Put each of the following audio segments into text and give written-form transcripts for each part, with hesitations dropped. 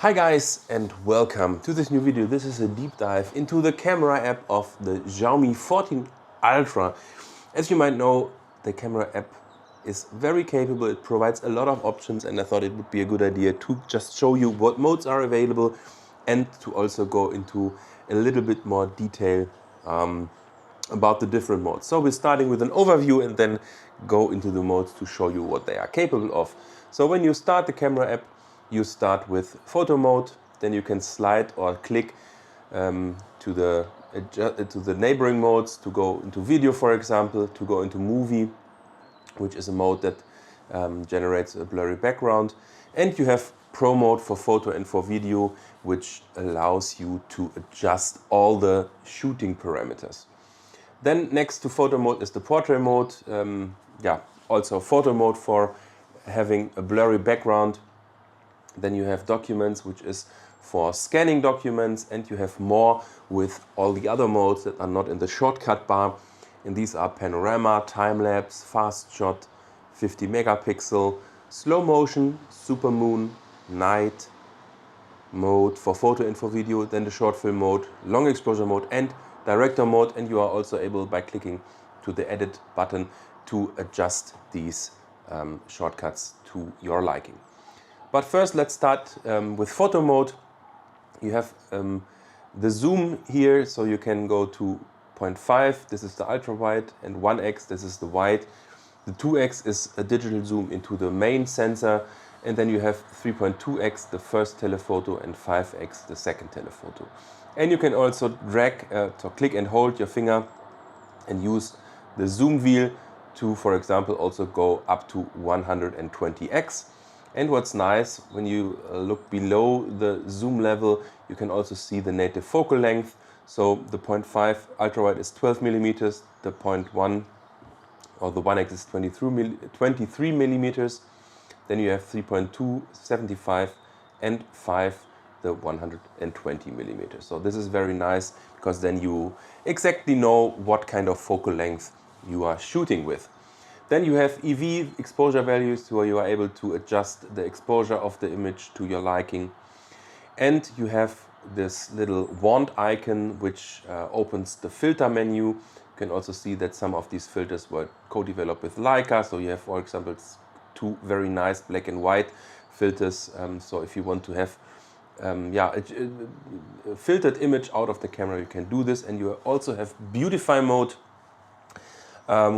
Hi guys and welcome to this new video. This is a deep dive into the camera app of the Xiaomi 14 Ultra. As you might know, the camera app is very capable. It provides a lot of options and I thought it would be a good idea to just show you what modes are available and to also go into a little bit more detail about the different modes. So we're starting with an overview and then go into the modes to show you what they are capable of. So when you start the camera app, you start with photo mode, then you can slide or click to the neighboring modes to go into video, for example, to go into movie, which is a mode that generates a blurry background. And you have pro mode for photo and for video, which allows you to adjust all the shooting parameters. Then next to photo mode is the portrait mode. Also photo mode for having a blurry background. Then you have documents, which is for scanning documents, and you have more with all the other modes that are not in the shortcut bar. And these are Panorama, Time-lapse, Fastshot, 50 megapixel, slow motion, Supermoon, night mode for photo and for video, then the short film mode, long exposure mode and director mode. And you are also able, by clicking to the edit button, to adjust these shortcuts to your liking. But first let's start with photo mode. You have the zoom here, so you can go to 0.5, this is the ultra wide, and 1x, this is the wide. The 2x is a digital zoom into the main sensor, and then you have 3.2x, the first telephoto, and 5x, the second telephoto. And you can also drag, so click and hold your finger and use the zoom wheel to, for example, also go up to 120x. And what's nice, when you look below the zoom level, you can also see the native focal length. So the 0.5 ultra wide is 12 millimeters, the 0.1 or the 1x is 23 millimeters. Then you have 3.2, 75 and 5, the 120 millimeters. So this is very nice because then you exactly know what kind of focal length you are shooting with. Then you have EV exposure values, where you are able to adjust the exposure of the image to your liking. And you have this little wand icon which opens the filter menu. You can also see that some of these filters were co-developed with Leica. So you have, for example, two very nice black and white filters. So if you want to have a filtered image out of the camera, you can do this. And you also have beautify mode,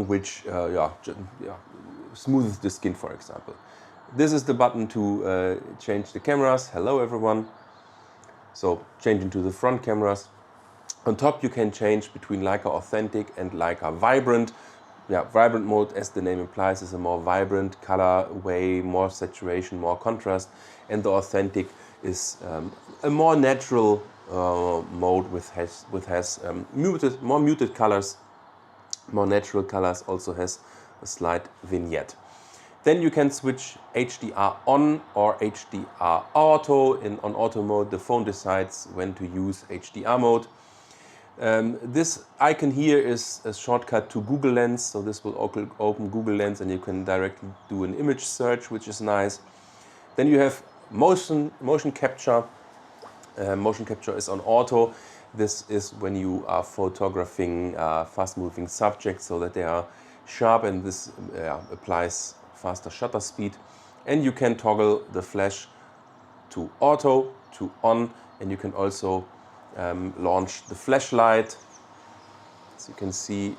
which smooths the skin, for example. This is the button to change the cameras. Hello everyone. So change into the front cameras. On top you can change between Leica Authentic and Leica Vibrant. Vibrant mode, as the name implies, is a more vibrant color way, more saturation, more contrast. And the Authentic is a more natural mode which has more muted colors. More natural colors, also has a slight vignette. Then you can switch HDR on or HDR auto. On auto mode, the phone decides when to use HDR mode. This icon here is a shortcut to Google Lens, so this will open Google Lens and you can directly do an image search, which is nice. Then you have motion capture. Motion capture is on auto. This is when you are photographing fast-moving subjects so that they are sharp, and this applies faster shutter speed. And you can toggle the flash to auto, to on, and you can also launch the flashlight. As you can see,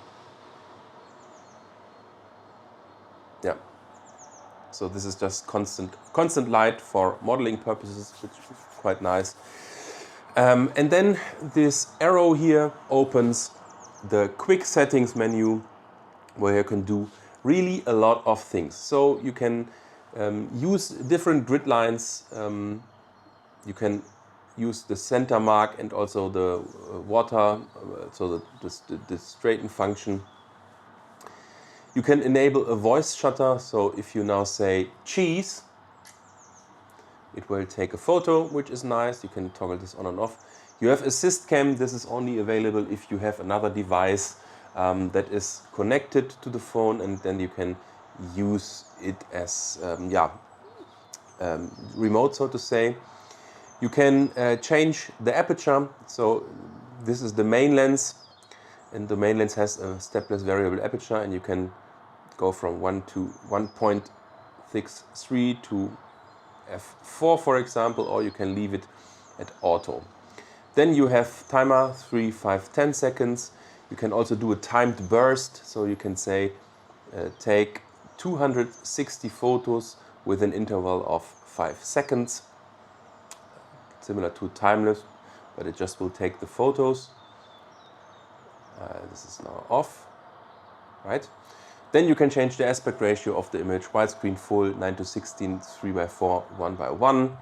so this is just constant light for modeling purposes, which is quite nice. And then this arrow here opens the quick settings menu, where you can do really a lot of things. So you can use different grid lines. You can use the center mark and also the water, so the straighten function. You can enable a voice shutter. So if you now say cheese, it will take a photo, which is nice. You can toggle this on and off. You have assist cam. This is only available if you have another device that is connected to the phone, and then you can use it as remote, so to say. You can change the aperture. So this is the main lens, and the main lens has a stepless variable aperture, and you can go from 1 to 1.63 to f4, for example, or you can leave it at auto. Then you have timer 3, 5, 10 seconds. You can also do a timed burst, so you can say take 260 photos with an interval of 5 seconds, similar to time-lapse, but it just will take the photos. This is now off, right? Then you can change the aspect ratio of the image, widescreen, full, 9:16, 3:4, 1:1.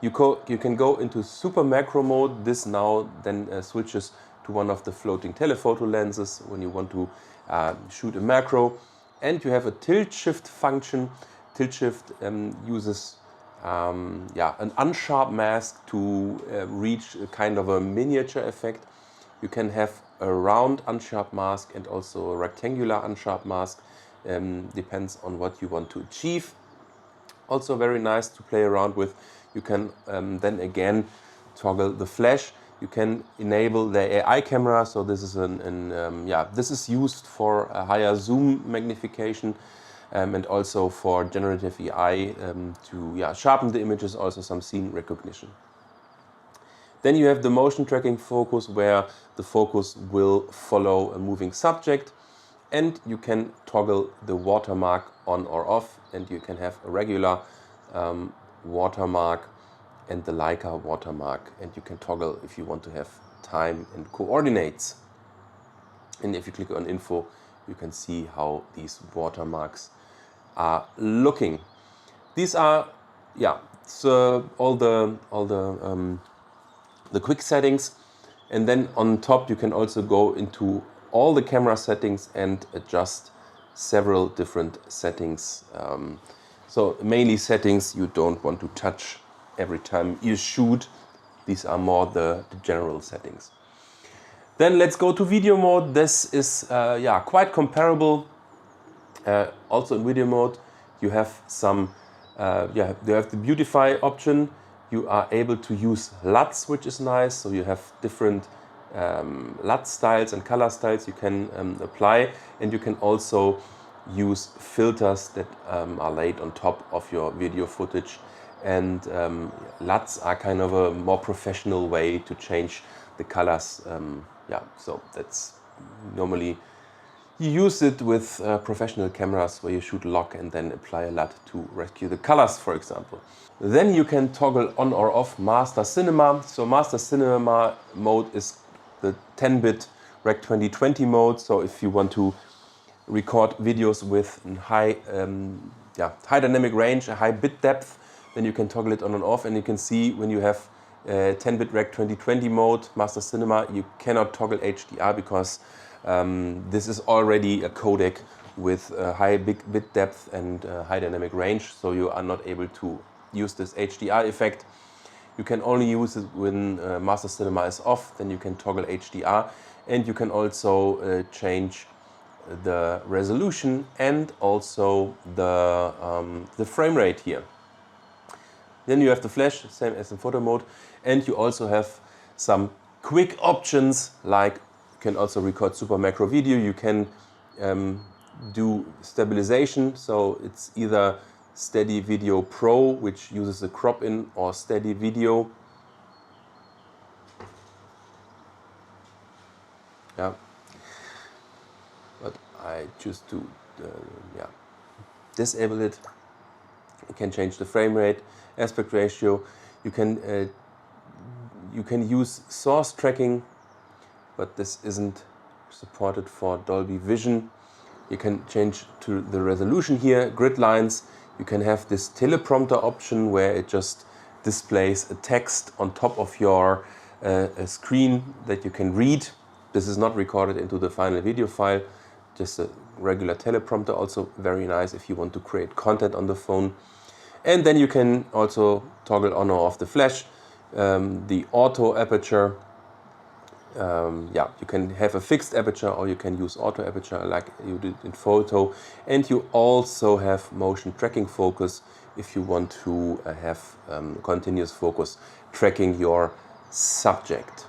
You can go into super macro mode. This now then switches to one of the floating telephoto lenses when you want to shoot a macro. And you have a tilt shift function. Tilt shift uses an unsharp mask to reach a kind of a miniature effect. You can have a round unsharp mask and also a rectangular unsharp mask. Depends on what you want to achieve. Also very nice to play around with. You can then again toggle the flash. You can enable the AI camera. So this is this is used for a higher zoom magnification and also for generative AI to sharpen the images, also some scene recognition. Then you have the motion tracking focus, where the focus will follow a moving subject, and you can toggle the watermark on or off, and you can have a regular watermark and the Leica watermark, and you can toggle if you want to have time and coordinates. And if you click on info, you can see how these watermarks are looking. These are all the quick settings, and then on top you can also go into all the camera settings and adjust several different settings. So mainly settings you don't want to touch every time you shoot. These are more the general settings. Then let's go to video mode. This is quite comparable. Also in video mode you have some you have the beautify option. You are able to use LUTs, which is nice. So you have different LUT styles and color styles you can apply, and you can also use filters that are laid on top of your video footage. And LUTs are kind of a more professional way to change the colors. So that's normally you use it with professional cameras where you shoot log and then apply a LUT to rescue the colors, for example. Then you can toggle on or off Master Cinema. So Master Cinema mode is the 10-bit Rec 2020 mode. So if you want to record videos with high dynamic range, a high bit depth, then you can toggle it on and off. And you can see when you have 10-bit Rec 2020 mode, Master Cinema, you cannot toggle HDR because this is already a codec with high bit depth and high dynamic range, so you are not able to use this HDR effect. You can only use it when Master Cinema is off, then you can toggle HDR, and you can also change the resolution and also the frame rate here. Then you have the flash, same as in photo mode, and you also have some quick options, like you can also record super macro video. You can do stabilization, so it's either Steady Video Pro, which uses a crop in, or Steady Video. Yeah, but I choose to disable it. You can change the frame rate, aspect ratio. You can use source tracking, but this isn't supported for Dolby Vision. You can change to the resolution here, grid lines. You can have this teleprompter option where it just displays a text on top of your screen that you can read. This is not recorded into the final video file, just a regular teleprompter, also very nice if you want to create content on the phone. And then you can also toggle on or off the flash, the auto aperture. You can have a fixed aperture or you can use auto aperture like you did in photo. And you also have motion tracking focus if you want to have continuous focus tracking your subject.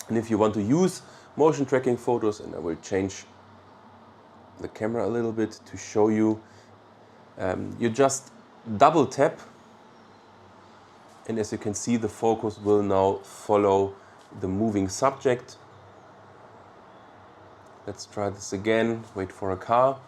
And if you want to use motion tracking photos, and I will change the camera a little bit to show you, you just double tap, and as you can see, the focus will now follow the moving subject. Let's try this again. Wait for a car.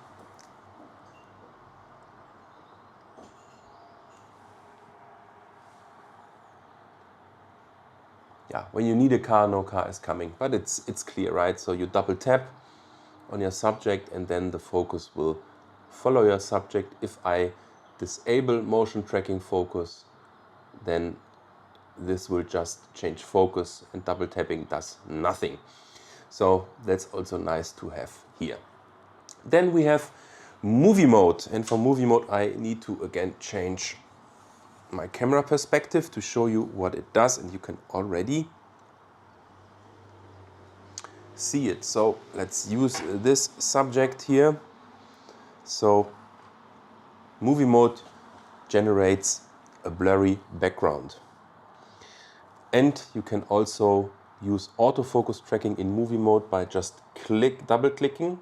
Yeah, when you need a car, no car is coming, but it's clear, right? So you double tap on your subject and then the focus will follow your subject. If I disable motion tracking focus, then this will just change focus, and double tapping does nothing. So that's also nice to have here. Then we have movie mode, and for movie mode I need to again change my camera perspective to show you what it does, and you can already see it. So let's use this subject here. So movie mode generates a blurry background. And you can also use autofocus tracking in movie mode by just double clicking.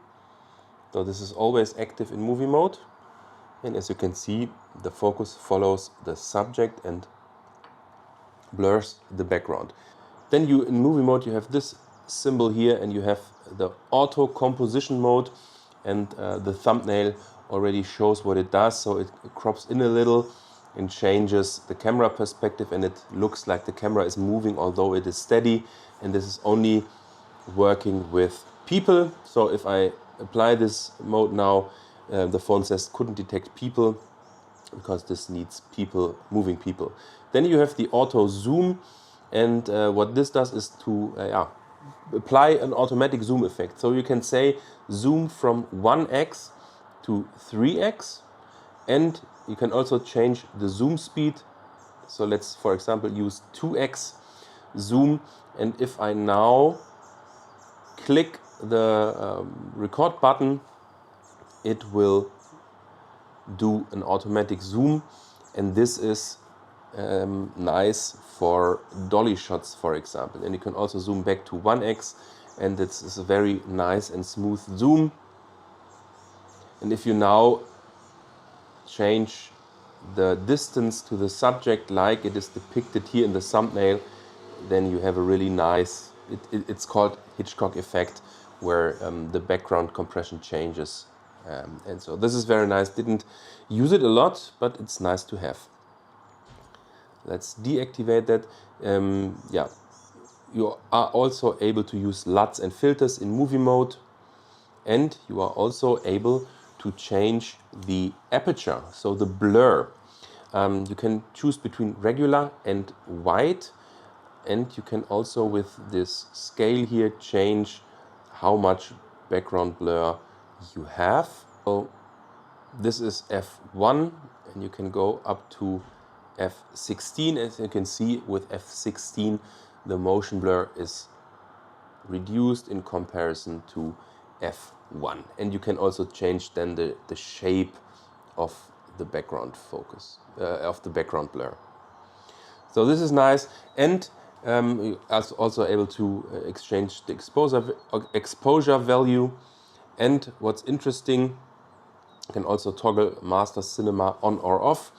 So this is always active in movie mode. And as you can see, the focus follows the subject and blurs the background. Then in movie mode you have this symbol here, and you have the auto composition mode, and the thumbnail already shows what it does. So it crops in a little and changes the camera perspective, and it looks like the camera is moving although it is steady. And this is only working with people. So if I apply this mode now, the phone says couldn't detect people because this needs people, moving people. Then you have the auto zoom, and what this does is to apply an automatic zoom effect. So you can say zoom from 1x to 3x, and you can also change the zoom speed. So let's, for example, use 2x zoom, and if I now click the record button, it will do an automatic zoom, and this is nice for dolly shots, for example. And you can also zoom back to 1x, and it's a very nice and smooth zoom. And if you now change the distance to the subject like it is depicted here in the thumbnail, then you have a really nice, it's called Hitchcock effect, where the background compression changes. And so this is very nice. Didn't use it a lot, but it's nice to have. Let's deactivate that. Yeah, you are also able to use LUTs and filters in movie mode, and you are also able to change the aperture, so the blur. You can choose between regular and wide, and you can also, with this scale here, change how much background blur you have. So this is f1, and you can go up to f16. As you can see, with f16 the motion blur is reduced in comparison to f1, and you can also change then the shape of the background focus, of the background blur. So this is nice, and you are also able to exchange the exposure value. And what's interesting, you can also toggle master cinema on or off.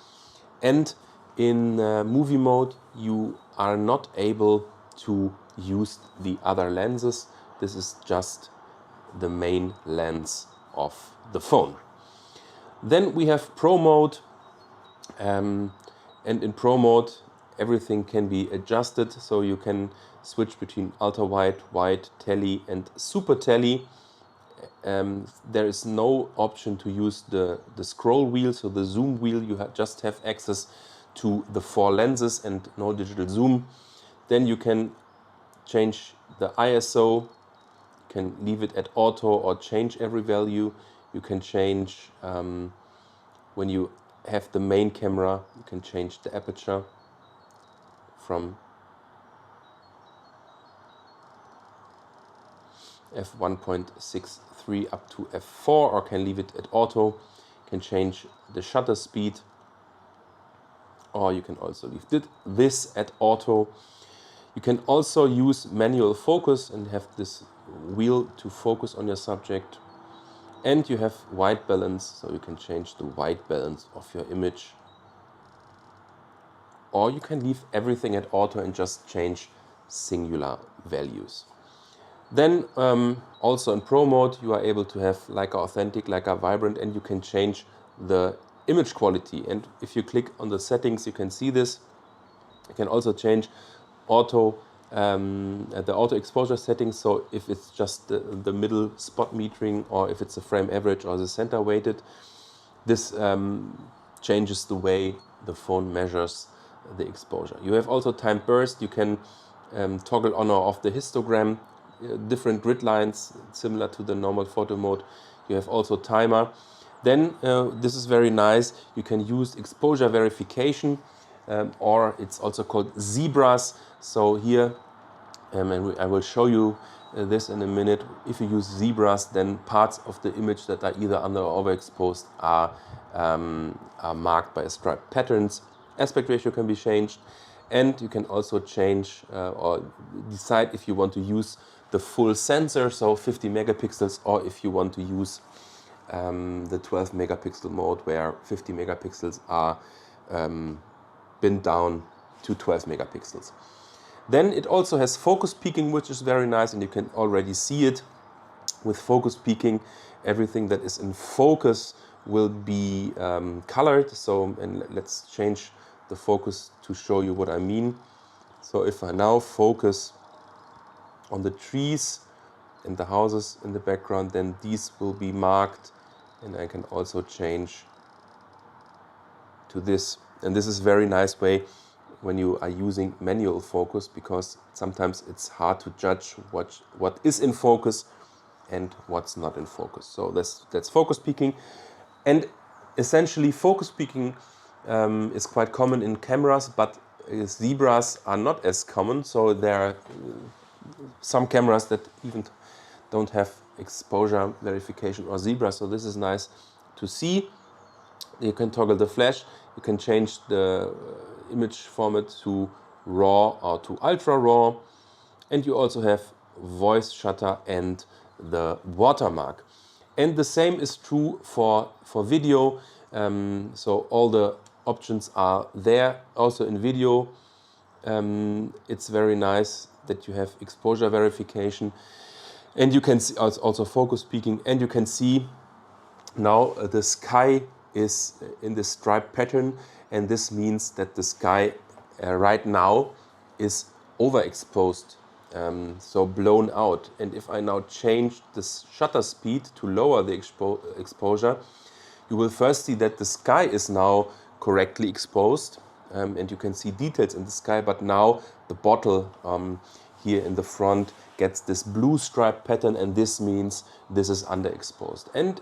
And in movie mode you are not able to use the other lenses. This is just the main lens of the phone. Then we have Pro mode, and in Pro mode everything can be adjusted, so you can switch between ultra wide, wide, tele and super tele. There is no option to use the scroll wheel, so the zoom wheel. You just have access to the 4 lenses and no digital zoom. Then you can change the ISO, can leave it at auto or change every value. You can change, when you have the main camera, you can change the aperture from f1.63 up to f4, or can leave it at auto. You can change the shutter speed, or you can also leave this at auto. You can also use manual focus and have this wheel to focus on your subject. And you have white balance, so you can change the white balance of your image. Or you can leave everything at auto and just change singular values. Then also in Pro mode you are able to have Leica Authentic, Leica Vibrant, and you can change the image quality. And if you click on the settings, you can see this. You can also change auto the auto exposure settings, so if it's just the middle spot metering, or if it's a frame average or the center weighted, this changes the way the phone measures the exposure. You have also time burst. You can toggle on or off the histogram, different grid lines similar to the normal photo mode. You have also timer. Then this is very nice. You can use exposure verification, or it's also called zebras. So here, and I will show you this in a minute. If you use zebras, then parts of the image that are either under or overexposed are marked by striped patterns. Aspect ratio can be changed, and you can also change or decide if you want to use the full sensor, so 50 megapixels, or if you want to use the 12 megapixel mode, where 50 megapixels are binned down to 12 megapixels. Then it also has focus peaking, which is very nice, and you can already see it. With focus peaking, everything that is in focus will be colored. So, and let's change the focus to show you what I mean. So if I now focus on the trees and the houses in the background, then these will be marked, and I can also change to this. And this is a very nice way when you are using manual focus, because sometimes it's hard to judge what is in focus and what's not in focus. So that's focus peaking. And essentially focus peaking is quite common in cameras, but zebras are not as common. So there are some cameras that even don't have exposure verification or zebra. So this is nice to see. You can toggle the flash. You can change the image format to RAW or to ultra RAW. And you also have voice shutter and the watermark. And the same is true for video. So all the options are there also in video. It's very nice that you have exposure verification, and you can see also focus peaking, and you can see now the sky is in this striped pattern, and this means that the sky right now is overexposed, so blown out. And if I now change the shutter speed to lower the exposure, you will first see that the sky is now correctly exposed, and you can see details in the sky, but now the bottle here in the front gets this blue stripe pattern, and this means this is underexposed. And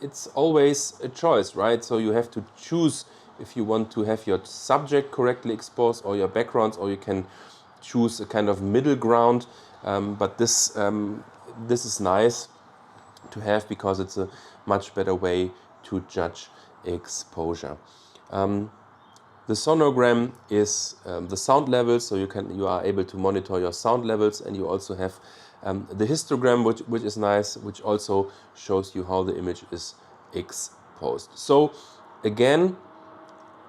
it's always a choice, right? So you have to choose if you want to have your subject correctly exposed or your backgrounds, or you can choose a kind of middle ground. But this is nice to have, because it's a much better way to judge exposure. The sonogram is the sound levels, so you are able to monitor your sound levels, and you also have the histogram, which is nice, which also shows you how the image is exposed. So again,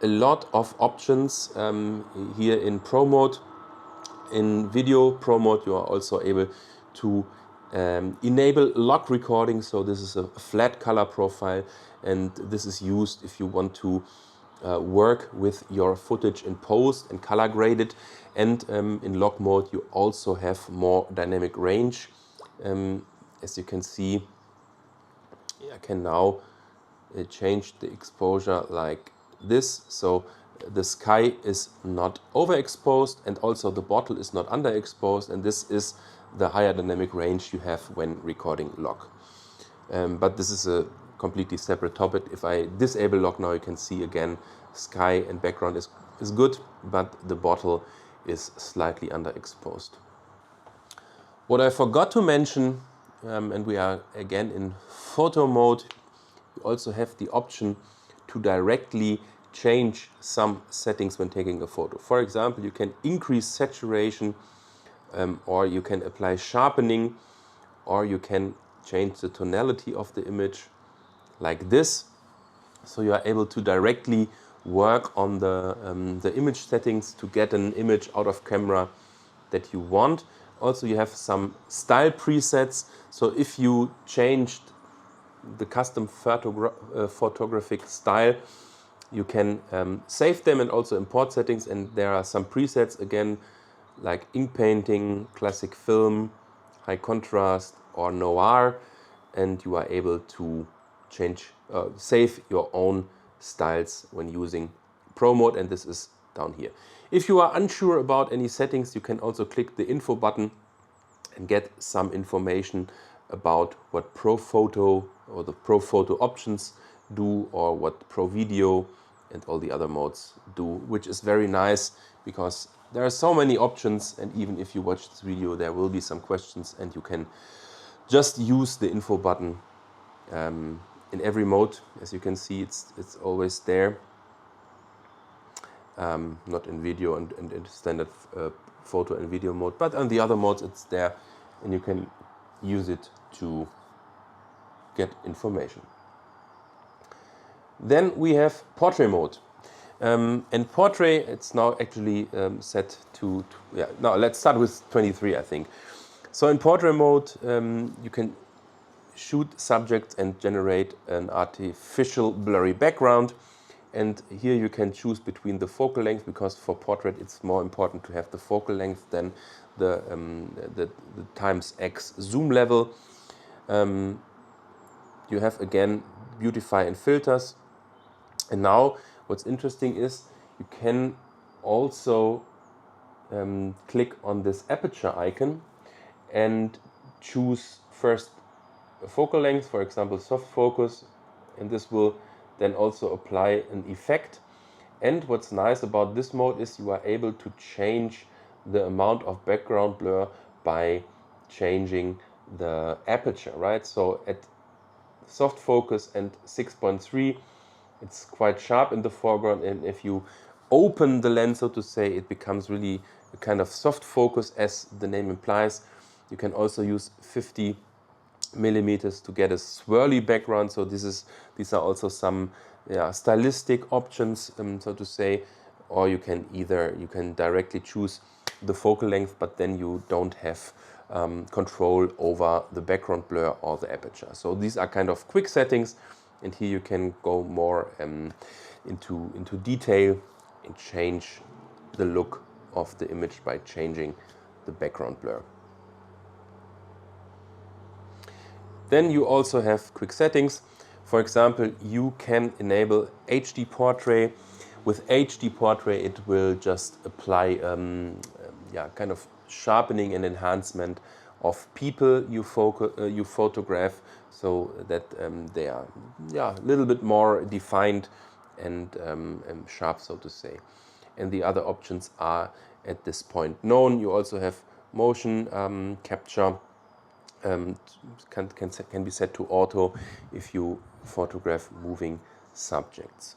a lot of options here in Pro mode. In Video Pro mode, you are also able to enable log recording. So this is a flat color profile, and this is used if you want to work with your footage in post and color grade it. And in log mode, you also have more dynamic range. As you can see, I can now change the exposure like this. So the sky is not overexposed, and also the bottle is not underexposed, and this is the higher dynamic range you have when recording log. But this is a completely separate topic. If I disable log now, you can see again sky and background is good, but the bottle is slightly underexposed. What I forgot to mention, and we are again in photo mode, you also have the option to directly change some settings when taking a photo. For example, you can increase saturation, or you can apply sharpening, or you can change the tonality of the image like this. So you are able to directly work on the image settings to get an image out of camera that you want. Also, you have some style presets. So if you changed the custom photographic style, you can save them and also import settings. And there are some presets again, like ink painting, classic film, high contrast, or noir, and you are able to save your own styles when using Pro Mode, and this is down here. If you are unsure about any settings, you can also click the info button and get some information about what Pro Photo or the Pro Photo options do, or what Pro Video and all the other modes do, which is very nice because there are so many options, and even if you watch this video there will be some questions, and you can just use the info button in every mode. As you can see, it's always there, not in video and standard photo and video mode, but on the other modes it's there, and you can use it to get information. Then we have portrait mode. And portrait, it's now actually set to yeah. Now let's start with 23, I think. So in portrait mode, you can shoot subjects and generate an artificial blurry background. And here you can choose between the focal length, because for portrait it's more important to have the focal length than the times X zoom level. You have again beautify and filters. And now what's interesting is you can also click on this aperture icon and choose first a focal length, for example soft focus, and this will then also apply an effect. And what's nice about this mode is you are able to change the amount of background blur by changing the aperture, right? So at soft focus and 6.3, it's quite sharp in the foreground, and if you open the lens, so to say, it becomes really a kind of soft focus, as the name implies. You can also use 50 millimeters to get a swirly background. So these are also some stylistic options, so to say. Or you can directly choose the focal length, but then you don't have control over the background blur or the aperture. So these are kind of quick settings, and here you can go more into detail and change the look of the image by changing the background blur. Then you also have quick settings. For example, you can enable HD portrait. With HD portrait, it will just apply kind of sharpening and enhancement of people you photograph, so that they are a little bit more defined and sharp, so to say. And the other options are at this point known. You also have motion capture. Can be set to auto if you photograph moving subjects.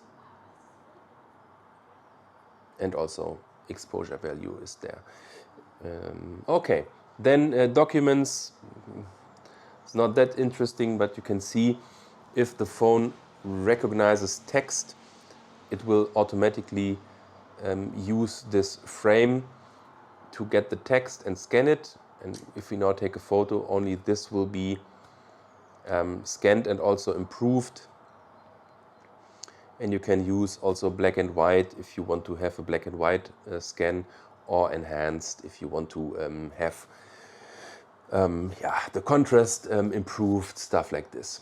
And also exposure value is there. Okay, then documents. It's not that interesting, but you can see if the phone recognizes text, it will automatically use this frame to get the text and scan it. And if we now take a photo, only this will be scanned and also improved. And you can use also black and white if you want to have a black and white scan, or enhanced if you want to have the contrast improved, stuff like this.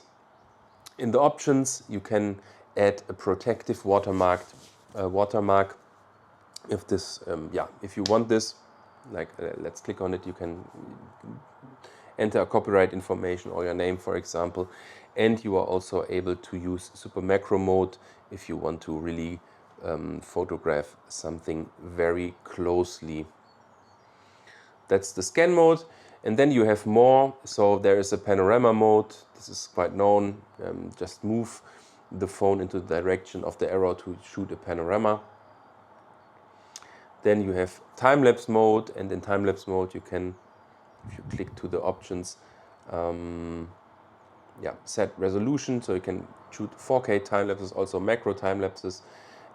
In the options, you can add a protective watermark. If this, if you want this, like let's click on it, you can enter copyright information or your name, for example, and you are also able to use super macro mode if you want to really photograph something very closely. That's the scan mode. And then you have more. So there is a panorama mode. This is quite known. Just move the phone into the direction of the arrow to shoot a panorama. Then you have time-lapse mode, and in time-lapse mode you can, if you click to the options, set resolution, so you can shoot 4K time-lapses, also macro time-lapses,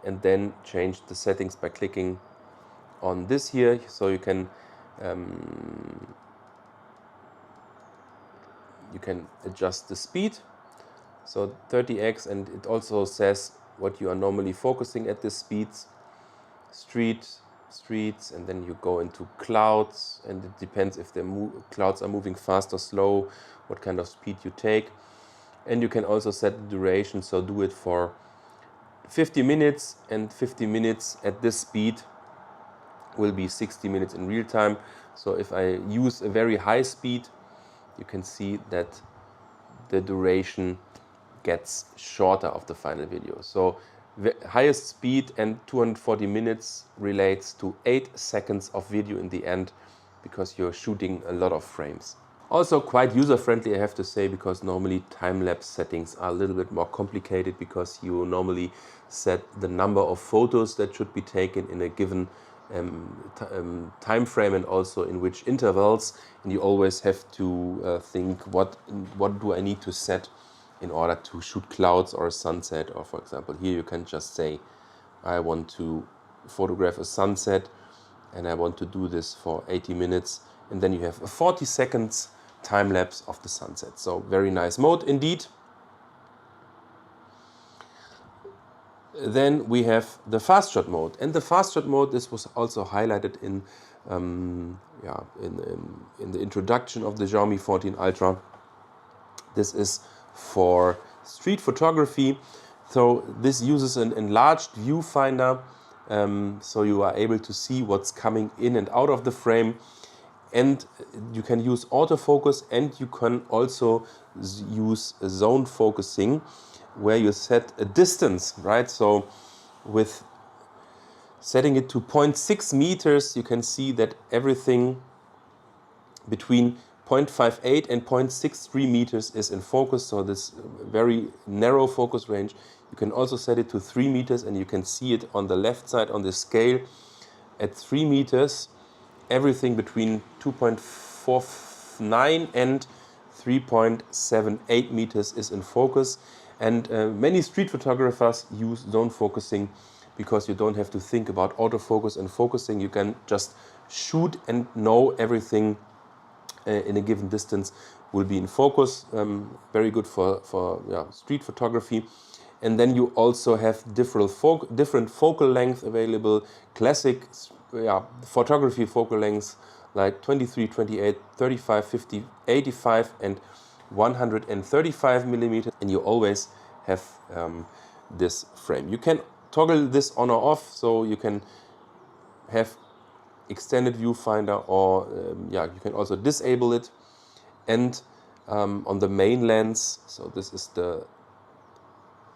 and then change the settings by clicking on this here, so you can adjust the speed, so 30x, and it also says what you are normally focusing at this speeds, streets, and then you go into clouds, and it depends if the clouds are moving fast or slow, what kind of speed you take. And you can also set the duration, so do it for 50 minutes, and 50 minutes at this speed will be 60 minutes in real time. So if I use a very high speed, you can see that the duration gets shorter of the final video. So the highest speed and 240 minutes relates to 8 seconds of video in the end, because you're shooting a lot of frames. Also quite user-friendly, I have to say, because normally time-lapse settings are a little bit more complicated, because you normally set the number of photos that should be taken in a given time frame, and also in which intervals, and you always have to think what do I need to set in order to shoot clouds or a sunset. Or for example, here you can just say I want to photograph a sunset and I want to do this for 80 minutes, and then you have a 40 seconds time lapse of the sunset. So very nice mode indeed. Then we have the Fastshot mode, and the Fastshot mode, this was also highlighted in the introduction of the Xiaomi 14 Ultra. This is for street photography. So this uses an enlarged viewfinder, so you are able to see what's coming in and out of the frame. And you can use autofocus, and you can also use zone focusing, where you set a distance, right? So with setting it to 0.6 meters, you can see that everything between 0.58 and 0.63 meters is in focus. So this very narrow focus range. You can also set it to 3 meters, and you can see it on the left side on the scale. At 3 meters, everything between 2.49 and 3.78 meters is in focus. And many street photographers use zone focusing, because you don't have to think about autofocus and focusing. You can just shoot and know everything in a given distance will be in focus. Very good for street photography. And then you also have different focal length available. Classic photography focal lengths like 23, 28, 35, 50, 85 and 135 millimeters, and you always have this frame. You can toggle this on or off, so you can have extended viewfinder, or you can also disable it. And on the main lens, so this is the,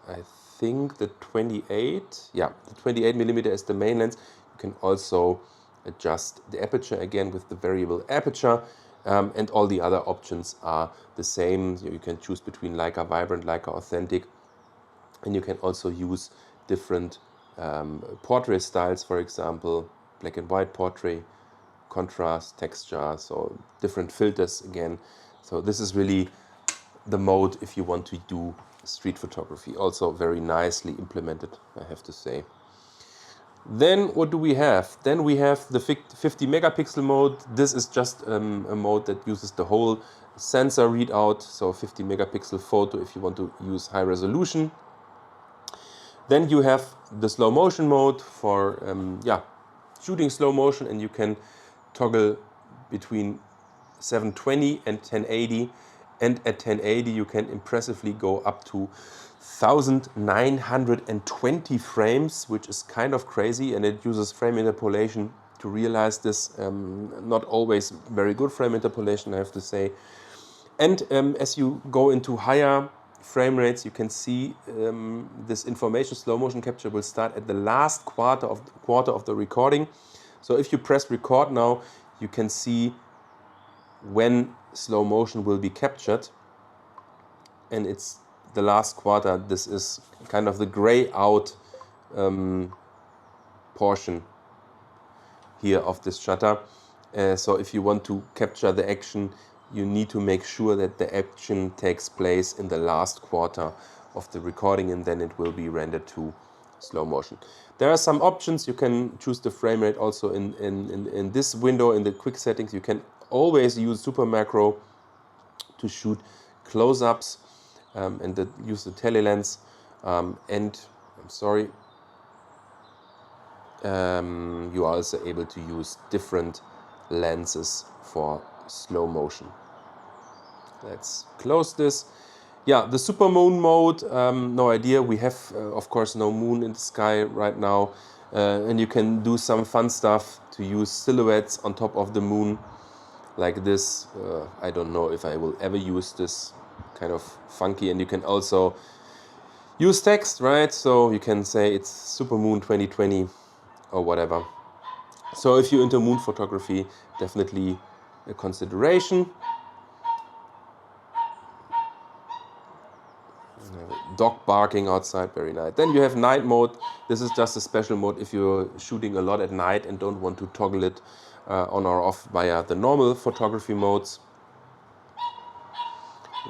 I think the 28, the 28 millimeter is the main lens. You can also adjust the aperture again with the variable aperture, and all the other options are the same. You can choose between Leica Vibrant, Leica Authentic, and you can also use different portrait styles, for example, black and white portrait, contrast, texture, so different filters again. So this is really the mode if you want to do street photography. Also very nicely implemented, I have to say. Then what do we have? Then we have the 50 megapixel mode. This is just a mode that uses the whole sensor readout, so 50 megapixel photo if you want to use high resolution. Then you have the slow motion mode for shooting slow motion, and you can toggle between 720 and 1080, and at 1080 you can impressively go up to 1920 frames, which is kind of crazy, and it uses frame interpolation to realize this. Not always very good frame interpolation, I have to say. And as you go into higher frame rates, you can see this information slow motion capture will start at the last quarter of the recording. So if you press record now, you can see when slow motion will be captured, and it's the last quarter. This is kind of the gray out portion here of this shutter. So if you want to capture the action, you need to make sure that the action takes place in the last quarter of the recording, and then it will be rendered to slow motion. There are some options. You can choose the frame rate also in this window in the quick settings. You can always use super macro to shoot close-ups and use the tele-lens, and I'm sorry, you are also able to use different lenses for slow motion. Let's close this. Yeah, the Supermoon mode, no idea. We have, of course, no moon in the sky right now. And you can do some fun stuff to use silhouettes on top of the moon, like this. I don't know if I will ever use this, kind of funky. And you can also use text, right? So you can say it's Supermoon 2020 or whatever. So if you're into moon photography, definitely a consideration. Dog barking outside, very nice. Then you have night mode. This is just a special mode if you're shooting a lot at night and don't want to toggle it on or off via the normal photography modes.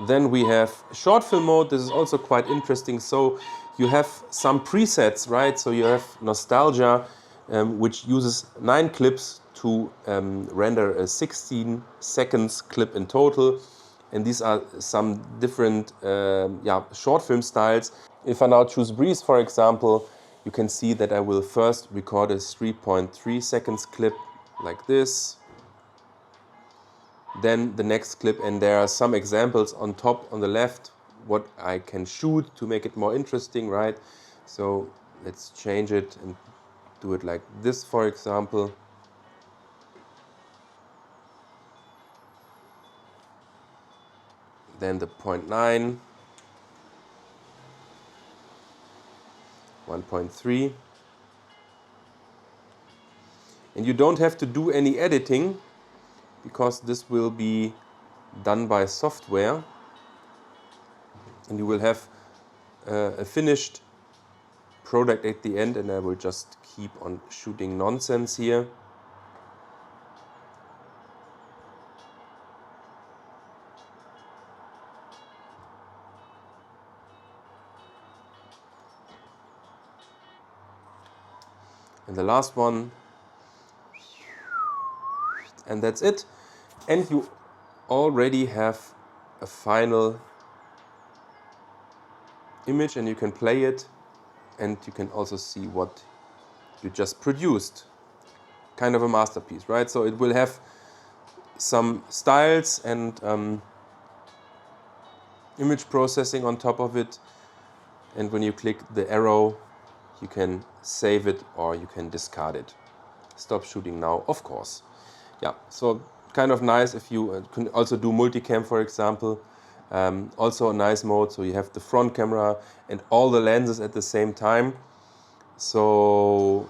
Then we have short film mode. This is also quite interesting. So you have some presets, right? So you have nostalgia, which uses 9 clips to render a 16 seconds clip in total. And these are some different short film styles. If I now choose breeze, for example, you can see that I will first record a 3.3 seconds clip like this. Then the next clip, and there are some examples on top on the left what I can shoot to make it more interesting, right? So let's change it and do it like this, for example. Then the 0.9, 1.3. And you don't have to do any editing because this will be done by software. And you will have a finished product at the end, and I will just keep on shooting nonsense here. And the last one, and that's it. And you already have a final image, and you can play it, and you can also see what you just produced. Kind of a masterpiece, right? So it will have some styles and image processing on top of it, and when you click the arrow, you can save it or you can discard it. Stop shooting now, of course. Yeah, so kind of nice if you can also do multicam, for example. Also a nice mode, so you have the front camera and all the lenses at the same time. So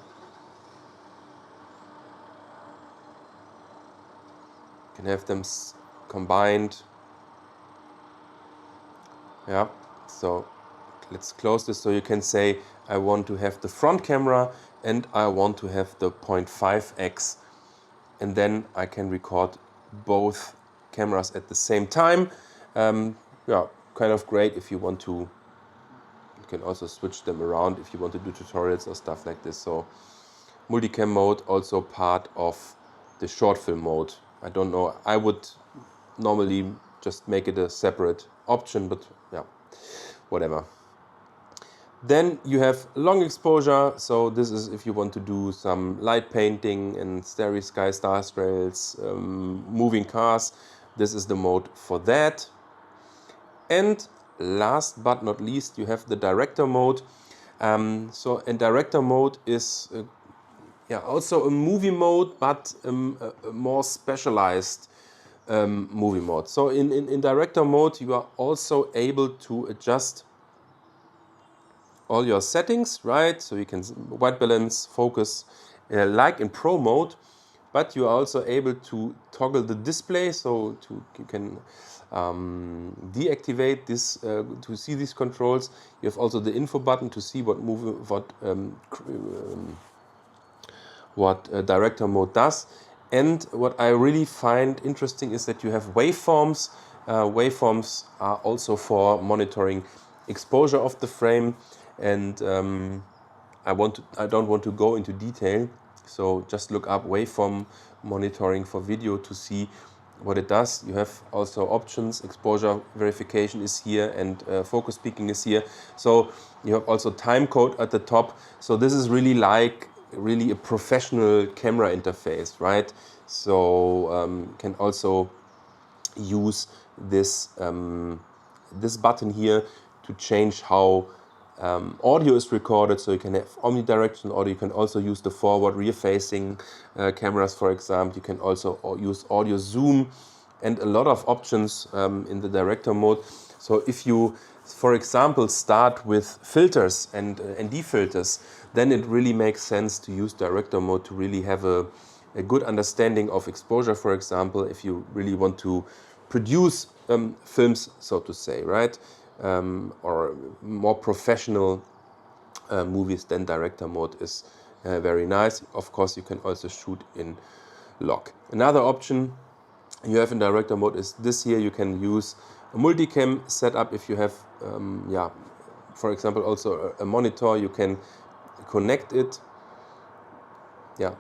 you can have them combined. Yeah, so let's close this. So you can say I want to have the front camera and I want to have the 0.5x, and then I can record both cameras at the same time. Yeah, kind of great if you want to. You can also switch them around if you want to do tutorials or stuff like this. So multicam mode also part of the short film mode. I don't know, I would normally just make it a separate option, but yeah, whatever. Then you have long exposure, so this is if you want to do some light painting and starry sky, star trails, moving cars. This is the mode for that. And last but not least, you have the director mode. So in director mode is also a movie mode, but a more specialized movie mode. So in director mode, you are also able to adjust all your settings, right? So you can white balance, focus, like in pro mode, but you are also able to toggle the display, so you can deactivate this to see these controls. You have also the info button to see what director mode does. And what I really find interesting is that you have waveforms. Waveforms are also for monitoring exposure of the frame, and I don't want to go into detail, so just look up waveform monitoring for video to see what it does. You have also options, exposure verification is here, and focus peaking is here. So you have also time code at the top. So this is really like a professional camera interface, right? So can also use this this button here to change how audio is recorded. So you can have omnidirectional audio. You can also use the forward rear facing cameras, for example. You can also use audio zoom and a lot of options in the director mode. So if you, for example, start with filters and ND filters, then it really makes sense to use director mode to really have a good understanding of exposure, for example, if you really want to produce films, so to say, right? Or more professional movies, then director mode is very nice. Of course, you can also shoot in log. Another option you have in director mode is this here. You can use a multicam setup if you have, for example, also a monitor. You can connect it. Yeah,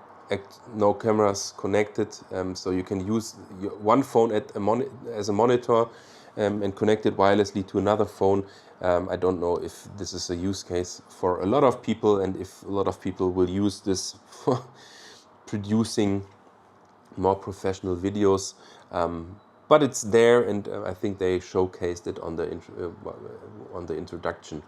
no cameras connected, so you can use one phone as a monitor and connect it wirelessly to another phone. I don't know if this is a use case for a lot of people, and if a lot of people will use this for producing more professional videos. But it's there, and I think they showcased it on the introduction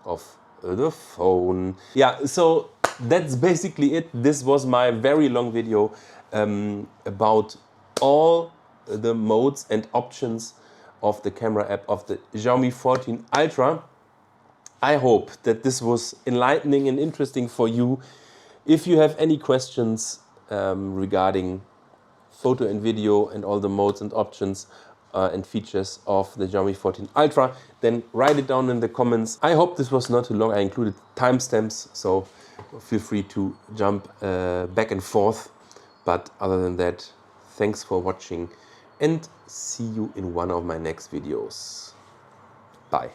of the phone. Yeah, so that's basically it. This was my very long video about all the modes and options of the camera app of the Xiaomi 14 Ultra. I hope that this was enlightening and interesting for you. If you have any questions regarding photo and video and all the modes and options and features of the Xiaomi 14 Ultra, then write it down in the comments. I hope this was not too long. I included timestamps, so feel free to jump back and forth. But other than that, thanks for watching and see you in one of my next videos. Bye.